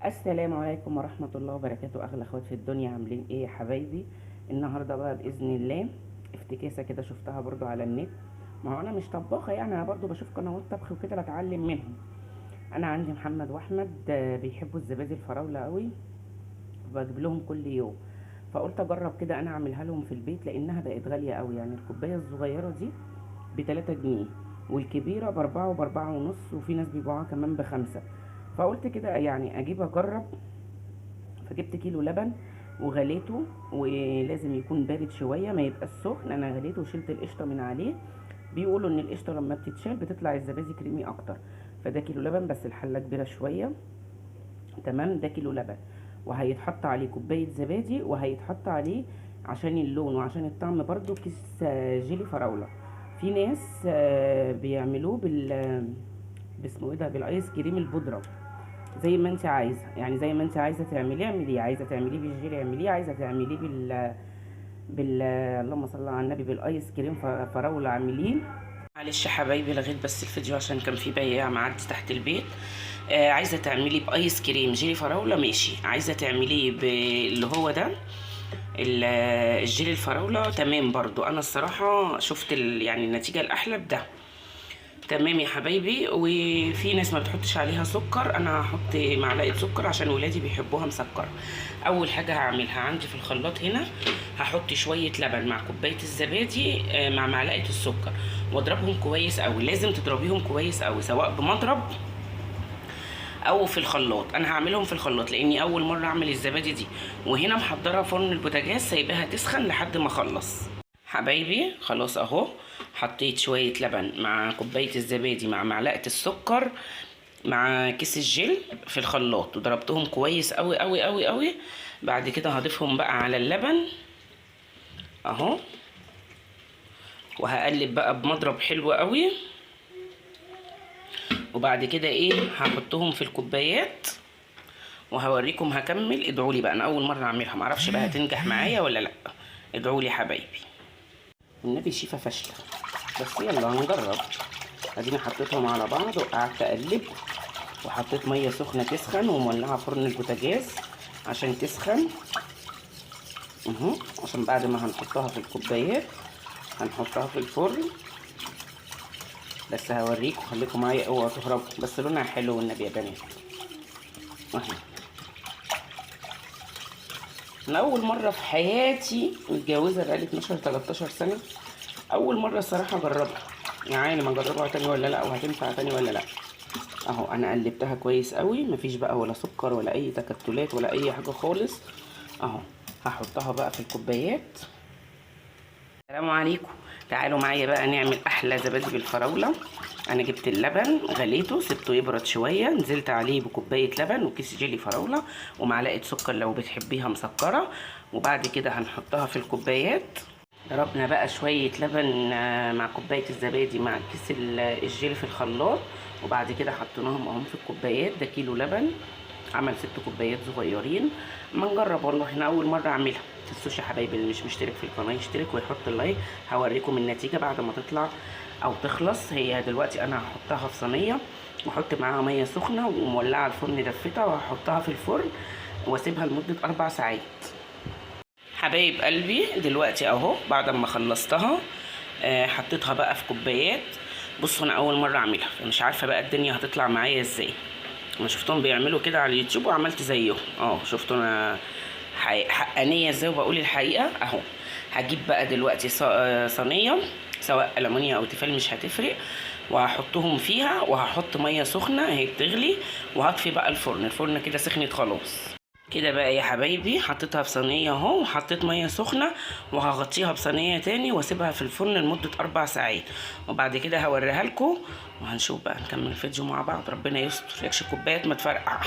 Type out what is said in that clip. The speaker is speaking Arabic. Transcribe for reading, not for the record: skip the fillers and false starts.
السلام عليكم ورحمة الله وبركاته. أغلى أخوات في الدنيا، عاملين إيه يا حبايبي؟ النهاردة بقى بإذن الله افتكاسة كده شفتها برضو على النت. ما هو أنا مش طباخة، يعني أنا برضو بشوف قنوات طبخ وكده بتعلم منهم. أنا عندي محمد وأحمد بيحبوا الزبادي الفراولة قوي، بجيب لهم كل يوم. فقلت أجرب كده أنا أعملها لهم في البيت، لأنها بقت غالية قوي. يعني الكوباية الصغيرة دي ب3 جنيه، والكبيرة ب4 و4 ونص، وفي ناس بيبيعوها كمان ب5. فقلت كده يعني أجيب أجرب. فجبت كيلو لبن وغليته، ولازم يكون بارد شويه ما يبقى سخن. انا غليته وشلت القشطه من عليه. بيقولوا ان القشطه لما بتتشال بتطلع الزبادي كريمي اكتر. فده كيلو لبن، بس الحله كبيره شويه. تمام، ده كيلو لبن، وهيتحط عليه كوبايه زبادي، وهيتحط عليه عشان اللون وعشان الطعم برضو كيس جيلي فراوله. في ناس بيعملوه باسمه ايه ده، بالايس كريم البودره. زي ما انت عايزه، يعني زي ما انت عايزه تعمليه اعمليه، عايزه تعمليه بالجيلي اعمليه، عايزه تعمليه بال اللهم صل على النبي بالايس كريم فراوله اعمليه. معلش يا حبايبي، لغيت بس الفيديو عشان كان في بياع معدي تحت البيت. عايزه تعمليه بايس كريم جيلي فراوله ماشي، عايزه تعمليه اللي هو ده الجيلي الفراوله تمام برضو. انا الصراحه شفت يعني النتيجه الاحلى بده. تمام يا حبايبي. وفي ناس ما بتحطش عليها سكر، انا هحط معلقه سكر عشان ولادي بيحبوها مسكره. اول حاجه هعملها عندي في الخلاط هنا، هحط شويه لبن مع كوبايه الزبادي مع معلقه السكر، واضربهم كويس قوي. لازم تضربيهم كويس قوي سواء بمضرب او في الخلاط. انا هعملهم في الخلاط لاني اول مره اعمل الزبادي دي. وهنا محضره فرن البوتاجاز سايباها تسخن لحد ما اخلص. حبايبي خلاص اهو، حطيت شويه لبن مع كوبايه الزبادي مع معلقه السكر مع كيس الجل في الخلاط، وضربتهم كويس قوي قوي قوي قوي. بعد كده هضيفهم بقى على اللبن اهو، وهقلب بقى بمضرب حلو قوي. وبعد كده ايه، هحطهم في الكوبايات وهوريكم هكمل. ادعوا لي بقى، انا اول مره اعملها، معرفش بقى هتنجح معايا ولا لا. ادعوا لي حبايبي، والنبي شيفه فاشله، بس يلا هنجرب. اديني حطيتهم على بعض وقعدت اقلب، وحطيت ميه سخنه تسخن، ومولعه فرن البوتاجاز عشان تسخن اهو. عشان بعد ما هنحطها في الكوبايات هنحطها في الفرن. بس هوريكم، خليكم معايا اوعوا تهربوا، بس لونها حلو والنبي يا بنات اهي. انا اول مره في حياتي متجوزه بقالي 12 13 سنه، اول مره الصراحه اجربها. يعني ما اجربها تاني ولا لا، وهتنفع تاني ولا لا. اهو انا قلبتها كويس قوي، مفيش بقى ولا سكر ولا اي تكتلات ولا اي حاجه خالص اهو. هحطها بقى في الكوبايات. السلام عليكم، تعالوا معايا بقى نعمل احلى زبادي بالفراوله. انا جبت اللبن غليته سبته يبرد شويه، نزلت عليه بكوبايه لبن وكيس جيلي فراوله ومعلقه سكر لو بتحبيها مسكره. وبعد كده هنحطها في الكوبايات. ضربنا بقى شويه لبن مع كوبايه الزبادي مع كيس الجيلي في الخلاط، وبعد كده حطيناهم اهم في الكوبايات. ده كيلو لبن عمل 6 كوبايات صغيرين. ما نجرب والله، احنا اول مره اعملها. متنسوش يا حبايبي اللي مش مشترك في القناه يشترك ويحط اللايك. هوريكم النتيجه بعد ما تطلع او تخلص. هي دلوقتي انا هحطها في صينيه واحط معاها ميه سخنه ومولعه الفرن دفتها، وهحطها في الفرن واسيبها لمده 4 ساعات. حبايب قلبي دلوقتي اهو بعد ما خلصتها حطيتها بقى في كوبايات. بصوا انا اول مره اعملها، فمش عارفه بقى الدنيا هتطلع معايا ازاي. انا شفتهم بيعملوا كده على اليوتيوب وعملت زيهم شفتوا انا حقانيه ازاي وبقول الحقيقه اهو. هجيب بقى دلوقتي صينيه سواء المونيا او تيفال مش هتفرق، وهحطهم فيها وهحط ميه سخنه اهي بتغلي، وهطفي بقى الفرن كده سخنت خلاص. كده بقى يا حبايبي حطيتها في صينيه اهو، وحطيت ميه سخنه، وهغطيها بصينيه تاني واسيبها في الفرن لمده 4 ساعات. وبعد كده هوريها لكم وهنشوف بقى نكمل الفيديو مع بعض. ربنا يستر يكشف كوبايات ما تفرقع